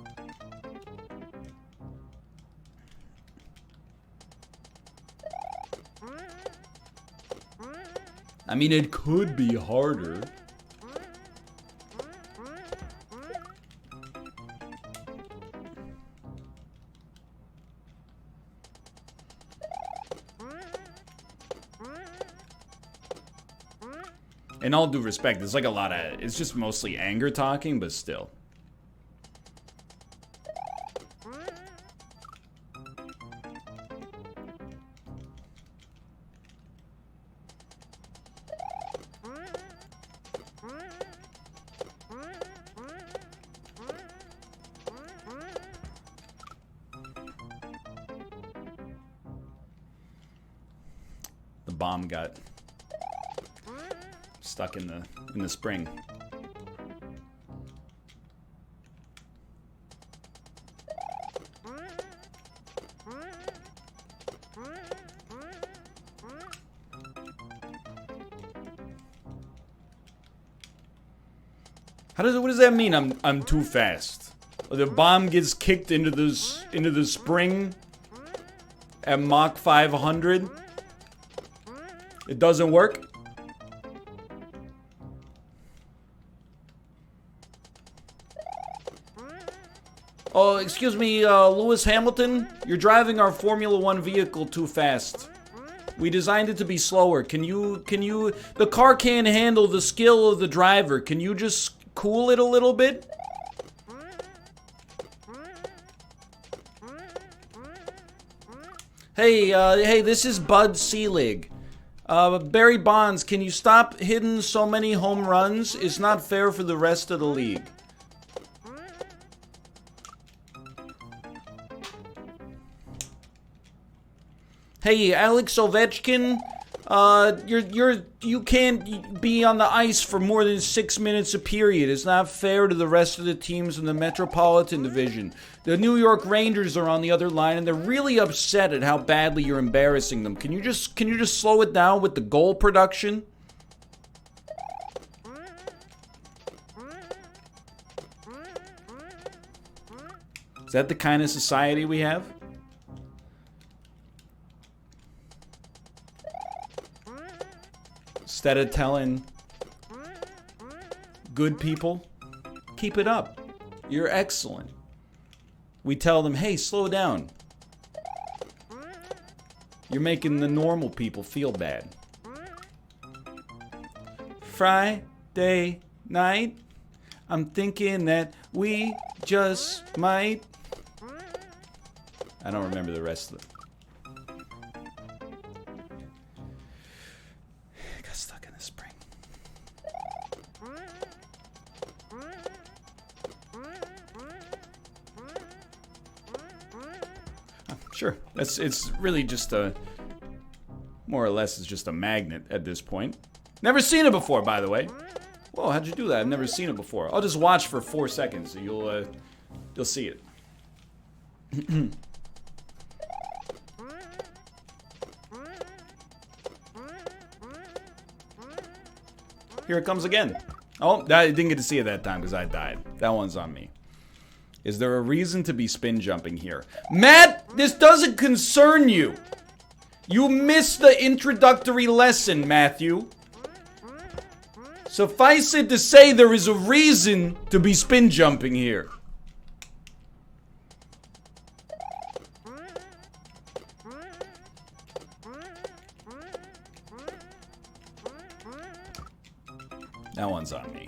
I mean, it could be harder. In all due respect, there's like a lot of... It's just mostly anger talking, but still. The bomb got... stuck in the spring. What does that mean? I'm too fast. The bomb gets kicked into the spring at Mach 500. It doesn't work. Oh, excuse me, Lewis Hamilton? You're driving our Formula 1 vehicle too fast. We designed it to be slower. Can you... The car can't handle the skill of the driver. Can you just cool it a little bit? Hey, this is Bud Selig. Barry Bonds, can you stop hitting so many home runs? It's not fair for the rest of the league. Hey, Alex Ovechkin, you can't be on the ice for more than 6 minutes a period. It's not fair to the rest of the teams in the Metropolitan Division. The New York Rangers are on the other line, and they're really upset at how badly you're embarrassing them. Can you just slow it down with the goal production? Is that the kind of society we have? Instead of telling good people, keep it up. You're excellent. We tell them, hey, slow down. You're making the normal people feel bad. Friday night, I'm thinking that we just might... I don't remember the rest of it. Got stuck in the spring. Sure, it's really just a... More or less, it's just a magnet at this point. Never seen it before, by the way. Whoa, how'd you do that? I've never seen it before. I'll just watch for 4 seconds, so you'll see it. Here it comes again. Oh, I didn't get to see it that time because I died. That one's on me. Is there a reason to be spin jumping here? Matt, this doesn't concern you. You missed the introductory lesson, Matthew. Suffice it to say there is a reason to be spin jumping here. That one's on me.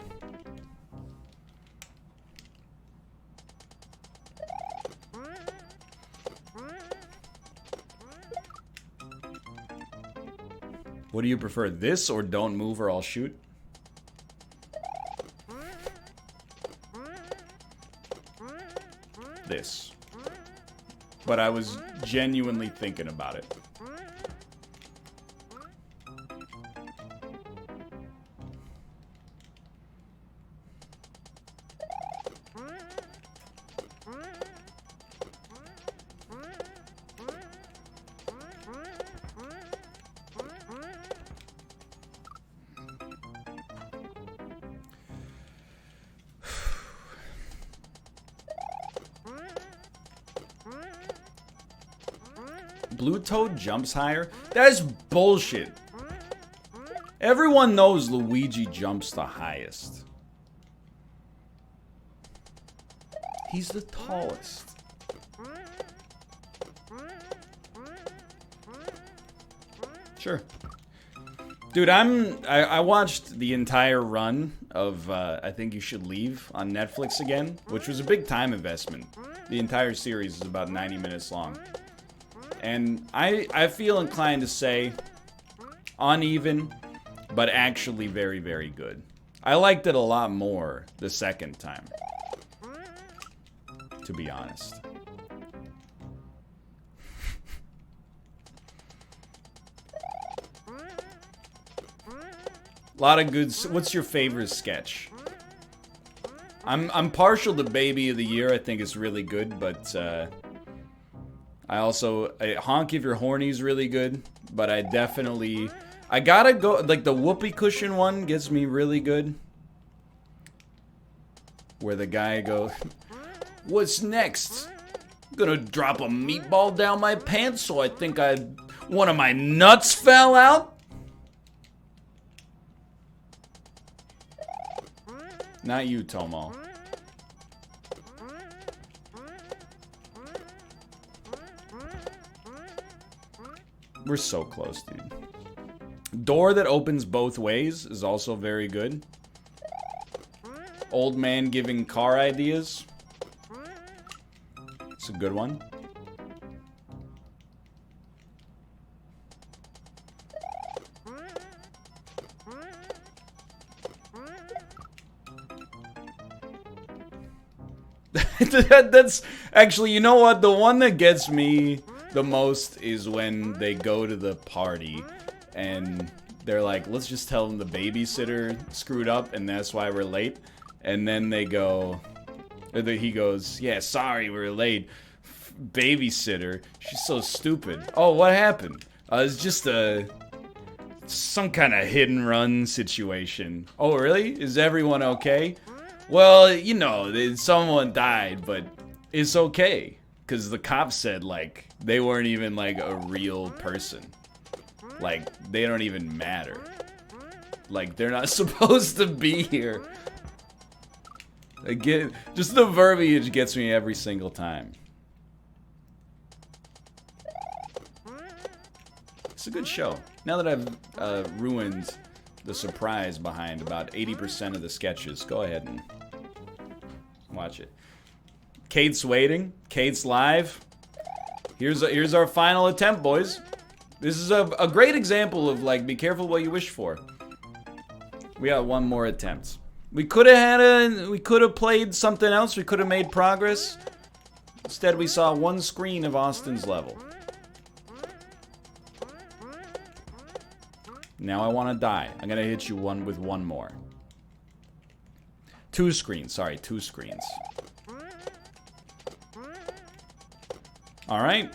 What do you prefer, this or don't move or I'll shoot? This. But I was genuinely thinking about it. Blue Toad jumps higher? That's bullshit. Everyone knows Luigi jumps the highest. He's the tallest. Sure. Dude, I watched the entire run of I Think You Should Leave on Netflix again, which was a big time investment. The entire series is about 90 minutes long. And I feel inclined to say uneven, but actually very, very good. I liked it a lot more the second time, to be honest. A lot of good. What's your favorite sketch? I'm partial to Baby of the Year. I think it's really good, but I also Honk If You're Horny is really good. But I gotta go, like the whoopee cushion one gets me really good. Where the guy goes, "What's next? Gonna drop a meatball down my pants so I think one of my nuts fell out?" Not you, Tomo. We're so close, dude. Door that opens both ways is also very good. Old man giving car ideas. It's a good one. That's actually, you know what? The one that gets me the most is when they go to the party and they're like, let's just tell them the babysitter screwed up and that's why we're late. And then they go, he goes, yeah, sorry, we're late. Babysitter, she's so stupid. Oh, what happened? It's just some kind of hit and run situation. Oh, really? Is everyone okay? Well, you know, someone died, but it's okay. Because the cops said, like, they weren't even, like, a real person. Like, they don't even matter. Like, they're not supposed to be here. Again, just the verbiage gets me every single time. It's a good show. Now that I've ruined the surprise behind about 80% of the sketches, go ahead and watch it. Kate's waiting. Kate's live. Here's our final attempt, boys. This is a great example of, like, be careful what you wish for. We got one more attempt. We could have played something else. We could have made progress. Instead, we saw one screen of Austin's level. Now I want to die. I'm gonna hit you with one more. Two screens. Sorry, two screens. All right.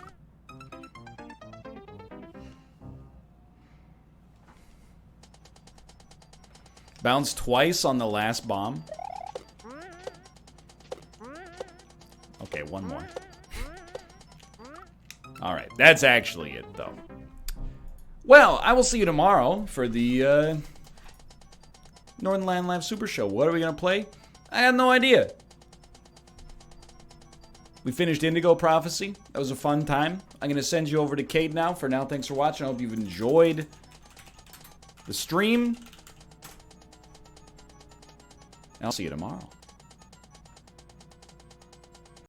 Bounce twice on the last bomb. Okay, one more. All right, that's actually it, though. Well, I will see you tomorrow for the Northern Land Live Super Show. What are we going to play? I have no idea. We finished Indigo Prophecy. That was a fun time. I'm going to send you over to Kate now. For now, thanks for watching. I hope you've enjoyed the stream. And I'll see you tomorrow.